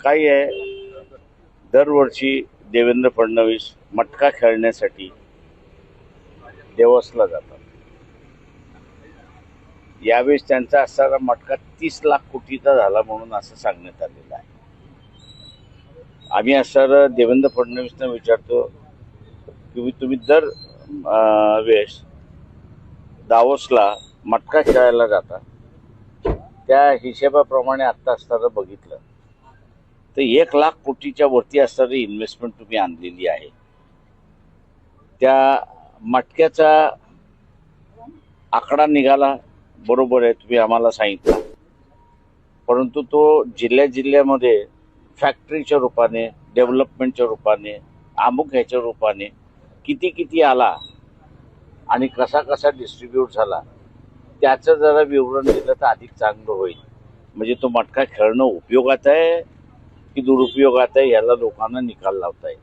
काय आहे, दरवर्षी देवेंद्र फडणवीस मटका खेळण्यासाठी देवसला जातात. यावेळेस त्यांचा असणारा मटका 30 लाख कोटीचा झाला म्हणून असं सांगण्यात आलेलं आहे. आम्ही असणारा देवेंद्र फडणवीसना विचारतो की तुम्ही दर वेळेस दावोसला मटका खेळायला जाता, त्या हिशेबाप्रमाणे आत्ता असताना बघितलं तर 1 लाख कोटीच्या वरती असणारी इन्व्हेस्टमेंट तुम्ही आणलेली आहे. त्या मटक्याचा आकडा निघाला, बरोबर आहे, तुम्ही आम्हाला सांगितलं, परंतु तो जिल्ह्यामध्ये फॅक्टरीच्या रूपाने, डेव्हलपमेंटच्या रूपाने, अमुक ह्याच्या रूपाने किती आला आणि कसा डिस्ट्रीब्यूट झाला त्याचं जरा विवरण दिलं तर अधिक चांगलं होईल. म्हणजे तो मटका खेळणं उपयोगात आहे की दुरुपयोगात आहे याला लोकांना निकाल लावता येईल.